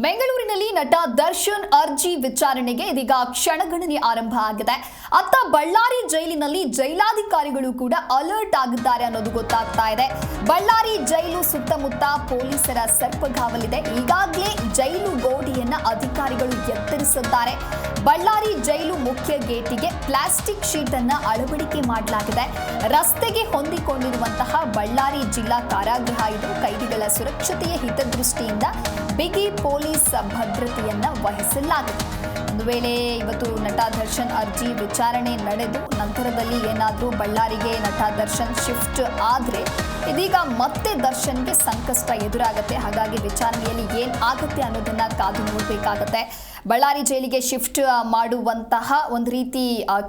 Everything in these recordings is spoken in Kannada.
ಬೆಂಗಳೂರಿನಲ್ಲಿ ನಟ ದರ್ಶನ್ ಅರ್ಜಿ ವಿಚಾರಣೆಗೆ ಇದೀಗ ಕ್ಷಣಗಣನೆ ಆರಂಭ ಆಗಿದೆ. ಅತ್ತ ಬಳ್ಳಾರಿ ಜೈಲಿನಲ್ಲಿ ಜೈಲಾಧಿಕಾರಿಗಳು ಕೂಡ ಅಲರ್ಟ್ ಆಗಿದ್ದಾರೆ ಅನ್ನೋದು ಗೊತ್ತಾಗ್ತಾ ಇದೆ. ಬಳ್ಳಾರಿ ಜೈಲು ಸುತ್ತಮುತ್ತ ಪೊಲೀಸರ ಸರ್ಪಗಾವಲಿದೆ. ಈಗಾಗಲೇ ಜೈಲು ಗೋಡೆಯನ್ನ ಅಧಿಕಾರಿಗಳು ಎತ್ತರಿಸಿದ್ದಾರೆ. ಬಳ್ಳಾರಿ ಜೈಲು ಮುಖ್ಯ ಗೇಟಿಗೆ ಪ್ಲಾಸ್ಟಿಕ್ ಶೀಟ್ ಅನ್ನ ಅಳವಡಿಕೆ ಮಾಡಲಾಗಿದೆ. ರಸ್ತೆಗೆ ಹೊಂದಿಕೊಂಡಿರುವಂತಹ ಬಳ್ಳಾರಿ ಜಿಲ್ಲಾ ಕಾರಾಗೃಹ ಇದು. ಕೈದಿಗಳ ಸುರಕ್ಷತೆಯ ಹಿತದೃಷ್ಟಿಯಿಂದ ಬಿಗಿ ಪೊಲೀಸ್ ಭದ್ರತೆಯನ್ನ ವಹಿಸಲಾಗಿದೆ. ಒಂದು ವೇಳೆ ಇವತ್ತು ನಟ ದರ್ಶನ್ ಅರ್ಜಿ ವಿಚಾರಣೆ ನಡೆದು ನಂತರದಲ್ಲಿ ಏನಾದರೂ ಬಳ್ಳಾರಿಗೆ ನಟ ದರ್ಶನ್ ಶಿಫ್ಟ್ ಆದರೆ ಇದೀಗ ಮತ್ತೆ ದರ್ಶನ್ಗೆ ಸಂಕಷ್ಟ ಎದುರಾಗುತ್ತೆ. ಹಾಗಾಗಿ ವಿಚಾರಣೆಯಲ್ಲಿ ಏನ್ ಆಗುತ್ತೆ ಅನ್ನೋದನ್ನ ಕಾದು ನೋಡಬೇಕಾಗತ್ತೆ. ಬಳ್ಳಾರಿ ಜೈಲಿಗೆ ಶಿಫ್ಟ್ ಮಾಡುವಂತಹ ಒಂದು ರೀತಿ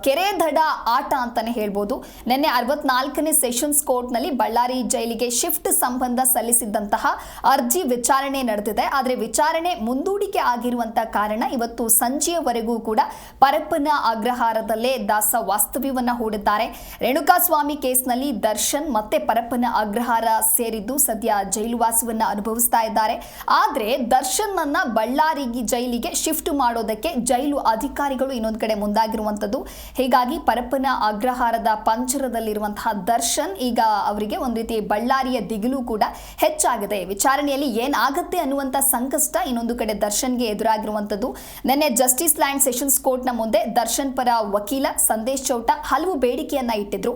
ಕೆರೆ ದಡ ಆಟ ಅಂತಾನೆ ಹೇಳ್ಬೋದು. ನಿನ್ನೆ 64ನೇ ಸೆಷನ್ಸ್ ಕೋರ್ಟ್ನಲ್ಲಿ ಬಳ್ಳಾರಿ ಜೈಲಿಗೆ ಶಿಫ್ಟ್ ಸಂಬಂಧ ಸಲ್ಲಿಸಿದ್ದಂತಹ ಅರ್ಜಿ ವಿಚಾರಣೆ ನಡೆದಿದೆ. ಆದರೆ ವಿಚಾರಣೆ ಮುಂದೂಡಿಕೆ ಆಗಿರುವಂತಹ ಕಾರಣ ಇವತ್ತು ಸಂಜೆಯವರೆಗೂ ಕೂಡ ಪರಪ್ಪನ ಅಗ್ರಹಾರದಲ್ಲೇ ದಾಸ ವಾಸ್ತವ್ಯವನ್ನ ಹೂಡಿದ್ದಾರೆ. ರೇಣುಕಾಸ್ವಾಮಿ ಕೇಸ್ನಲ್ಲಿ ದರ್ಶನ್ ಮತ್ತೆ ಪರಪ್ಪನ ಅಗ್ರಹಾರ ಸೇರಿದ್ದು ಸದ್ಯ ಜೈಲುವಾಸವನ್ನ ಅನುಭವಿಸ್ತಾ ಇದ್ದಾರೆ. ಆದ್ರೆ ದರ್ಶನ್ ಅನ್ನ ಬಳ್ಳಾರಿ ಜೈಲಿಗೆ ಶಿಫ್ಟ್ ಮಾಡೋದಕ್ಕೆ ಜೈಲು ಅಧಿಕಾರಿಗಳು ಇನ್ನೊಂದು ಕಡೆ ಮುಂದಾಗಿರುವಂತದ್ದು. ಹೀಗಾಗಿ ಪರಪ್ಪನ ಅಗ್ರಹಾರದ ಪಂಜರದಲ್ಲಿರುವಂತಹ ದರ್ಶನ್ ಈಗ ಅವರಿಗೆ ಒಂದು ರೀತಿ ಬಳ್ಳಾರಿಯ ದಿಗಿಲು ಕೂಡ ಹೆಚ್ಚಾಗಿದೆ. ವಿಚಾರಣೆಯಲ್ಲಿ ಏನಾಗುತ್ತೆ ಅನ್ನುವಂತ ಸಂಕಷ್ಟ ಇನ್ನೊಂದು ಕಡೆ ದರ್ಶನ್ಗೆ ಎದುರಾಗಿರುವಂತದ್ದು. ನಿನ್ನೆ ಜಸ್ಟಿಸ್ ಲ್ಯಾಂಡ್ ಸೆಷನ್ಸ್ ಕೋರ್ಟ್ನ ಮುಂದೆ ದರ್ಶನ್ ಪರ ವಕೀಲ ಸಂದೇಶ್ ಚೌಟ ಹಲವು ಬೇಡಿಕೆಯನ್ನ ಇಟ್ಟಿದ್ರು.